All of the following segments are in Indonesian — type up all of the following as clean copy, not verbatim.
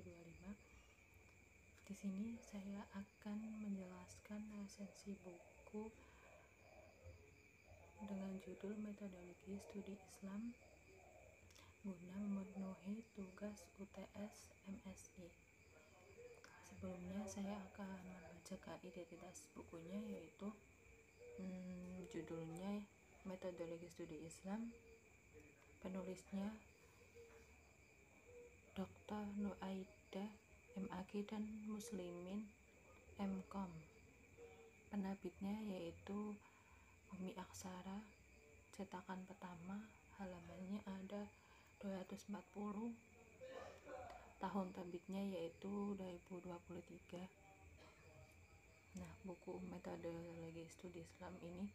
2025. Di sini saya akan menjelaskan resensi buku dengan judul Metodologi Studi Islam guna memenuhi tugas UTS MSI. Sebelumnya saya akan membacakan identitas bukunya, yaitu judulnya Metodologi Studi Islam, penulisnya Dr. Nuaidah MAG dan Muslimin MCom, penerbitnya yaitu Umi Aksara, cetakan pertama, halamannya ada 240, tahun terbitnya yaitu 2023. Nah, buku Metodologi Studi Islam ini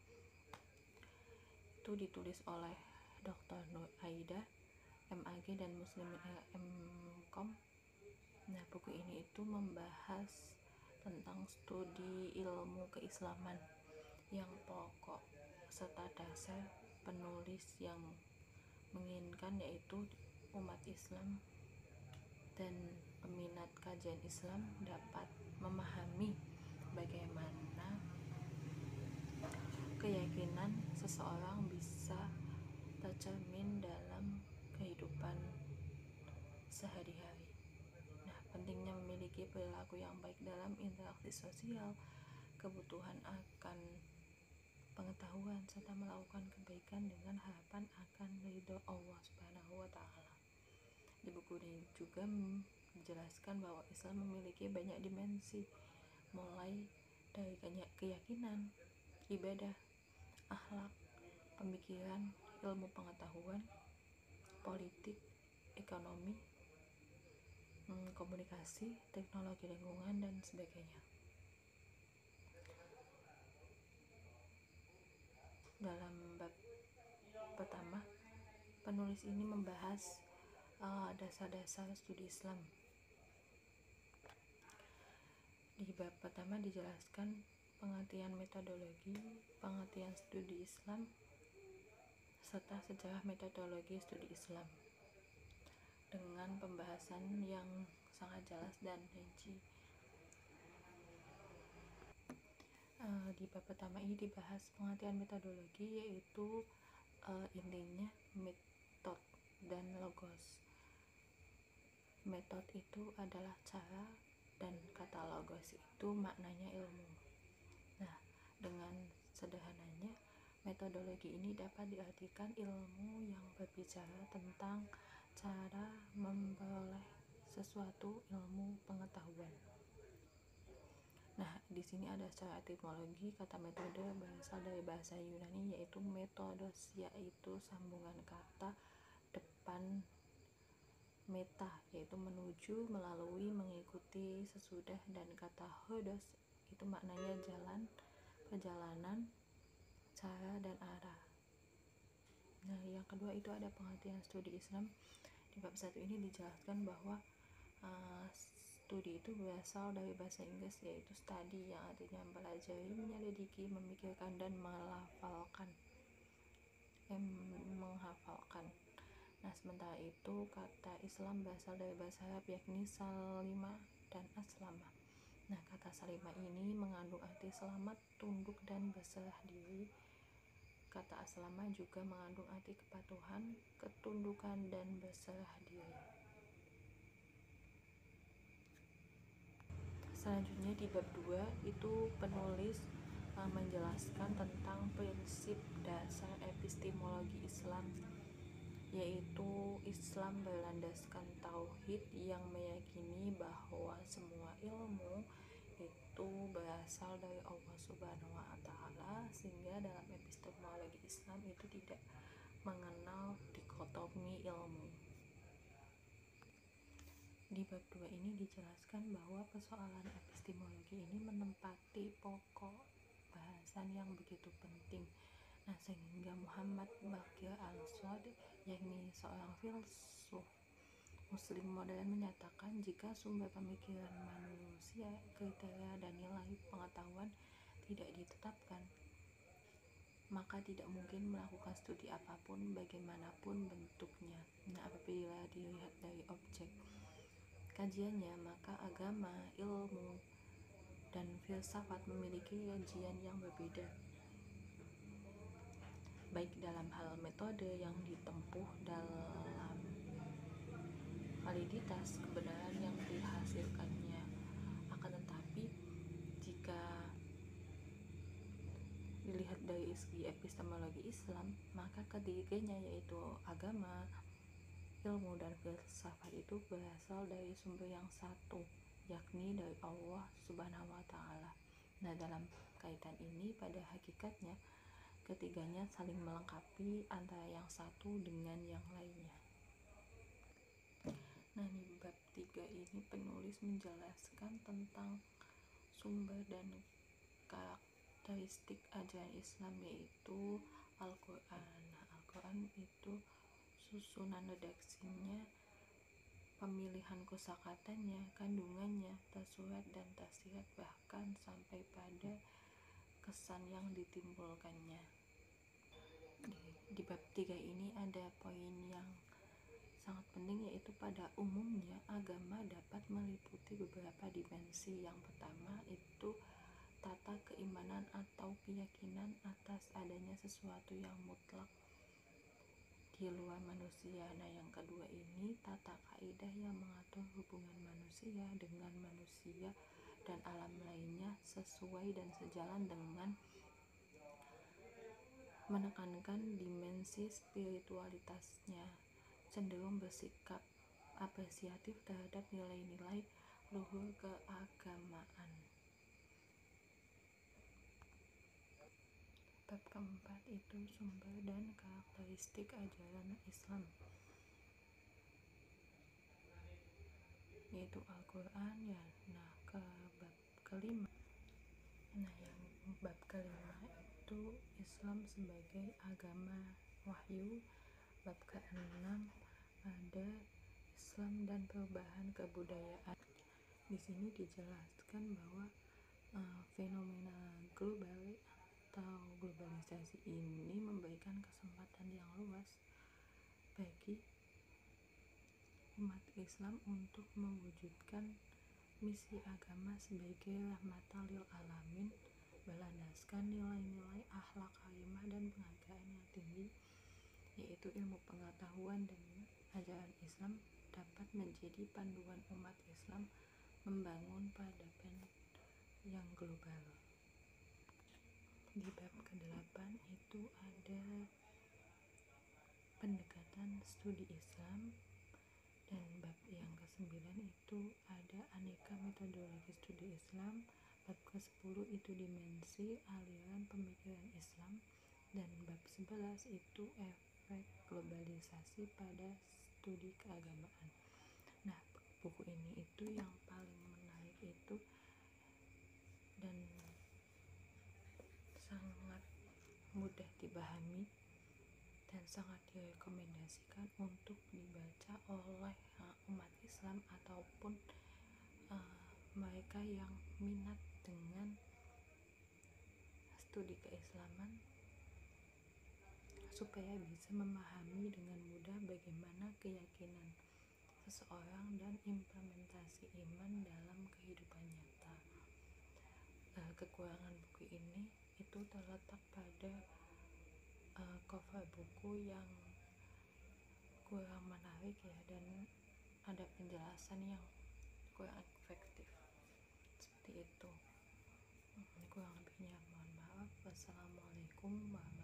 itu ditulis oleh Dr. Nuaidah MAG dan Muslimin MCom. Nah, buku ini itu membahas tentang studi ilmu keislaman yang pokok serta dasar penulis yang menginginkan, yaitu umat Islam dan peminat kajian Islam dapat memahami bagaimana keyakinan seseorang bisa tercermin dalam kehidupan sehari-hari. Nah, pentingnya memiliki perilaku yang baik dalam interaksi sosial, kebutuhan akan pengetahuan, serta melakukan kebaikan dengan harapan akan ridho Allah Subhanahu wa Ta'ala. Di buku ini juga menjelaskan bahwa Islam memiliki banyak dimensi, mulai dari keyakinan, ibadah, akhlak, pemikiran, ilmu pengetahuan, politik, ekonomi, komunikasi, teknologi lingkungan, dan sebagainya. Dalam bab pertama, penulis ini membahas dasar-dasar studi Islam. Di bab pertama dijelaskan pengertian metodologi, pengertian studi Islam, serta sejarah metodologi studi Islam dengan pembahasan yang sangat jelas dan rinci. Di bab pertama ini dibahas pengertian metodologi, yaitu intinya metode dan logos. Metode itu adalah cara, dan kata logos itu maknanya ilmu. Nah, dengan sederhananya, metodologi ini dapat diartikan ilmu yang berbicara tentang cara memperoleh sesuatu ilmu pengetahuan. Nah, di sini ada secara etimologi. Kata metode berasal dari bahasa Yunani, yaitu metodos, yaitu sambungan kata depan meta, yaitu menuju, melalui, mengikuti, sesudah, dan kata hodos itu maknanya jalan, perjalanan, cara, dan arah. Nah, yang kedua itu ada pengertian studi Islam. Di bab 1 ini dijelaskan bahwa studi itu berasal dari bahasa Inggris, yaitu study, yang artinya mempelajari, menyelidiki, memikirkan, dan menghafalkan. Nah, sementara itu kata Islam berasal dari bahasa Arab, yakni salima dan aslama. Nah, kata salima ini mengandung arti selamat, tunduk, dan berserah diri. Kata aslama juga mengandung arti kepatuhan, ketundukan, dan berserah diri. Selanjutnya di bab 2 itu penulis menjelaskan tentang prinsip dasar epistemologi Islam, yaitu Islam berlandaskan tauhid yang meyakini bahwa semua ilmu itu berasal dari Allah Subhanahu wa Ta'ala, sehingga dalam epistemologi Islam itu tidak mengenal dikotomi ilmu. Di bab 2 ini dijelaskan bahwa persoalan epistemologi ini menempati pokok bahasan yang begitu penting. Nah, sehingga Muhammad Baqir al-Sadiq, yakni seorang filsuf Muslim modern, menyatakan jika sumber pemikiran manusia, kriteria, dan nilai pengetahuan tidak ditetapkan, maka tidak mungkin melakukan studi apapun bagaimanapun bentuknya. Nah, apabila dilihat dari objek kajiannya, maka agama, ilmu, dan filsafat memiliki kajian yang berbeda, baik dalam hal metode yang ditempuh, dalam validitas kebenaran yang dihasilkannya. Akan tetapi, jika dilihat dari segi epistemologi Islam, maka ketiganya yaitu agama, ilmu, dan filsafat itu berasal dari sumber yang satu, yakni dari Allah Subhanahu wa Ta'ala. Nah, dalam kaitan ini, pada hakikatnya ketiganya saling melengkapi antara yang satu dengan yang lainnya. Nah, di bab 3 ini penulis menjelaskan tentang sumber dan karakteristik ajaran Islam, yaitu Al-Quran. Nah, Al-Quran itu susunan redaksinya, pemilihan kosakatanya, kandungannya, tersurat dan tersirat, bahkan sampai pada kesan yang ditimbulkannya. Di bab 3 ini ada poin yang sangat penting, yaitu pada umumnya agama dapat meliputi beberapa dimensi. Yang pertama itu tata keimanan atau keyakinan atas adanya sesuatu yang mutlak di luar manusia. Nah, yang kedua ini tata kaidah yang mengatur hubungan manusia dengan manusia dan alam lainnya sesuai dan sejalan dengan menekankan dimensi spiritualitasnya, cenderung bersikap apresiatif terhadap nilai-nilai luhur keagamaan. Bab keempat itu sumber dan karakteristik ajaran Islam, yaitu Al-Quran ya. Nah, bab kelima itu Islam sebagai agama wahyu. Bab keenam ada Islam dan perubahan kebudayaan. Di sini dijelaskan bahwa fenomena global atau globalisasi ini memberikan kesempatan yang luas bagi umat Islam untuk mewujudkan misi agama sebagai rahmatan lil alamin, berlandaskan nilai-nilai akhlak karimah dan penghargaan yang tinggi, yaitu ilmu pengetahuan, dan ajaran Islam dapat menjadi panduan umat Islam membangun peradaban yang global. Di bab ke-8 itu ada pendekatan studi Islam, dan bab yang ke-9 itu ada aneka metodologi studi Islam. Bab ke-10 itu dimensi aliran pemikiran Islam, dan bab 11 itu efek globalisasi pada studi keagamaan. Nah, buku ini itu yang paling menarik itu dan sangat mudah dipahami dan sangat direkomendasikan untuk dibaca oleh umat Islam ataupun mereka yang minat dengan studi keislaman, supaya bisa memahami dengan mudah bagaimana keyakinan seseorang dan implementasi iman dalam kehidupan nyata. Kekurangan buku ini itu terletak pada cover buku yang kurang menarik ya, dan ada penjelasan yang kurang efektif, seperti itu. Kurang lebihnya mohon maaf. Wassalamualaikum warahmatullahi wabarakatuh.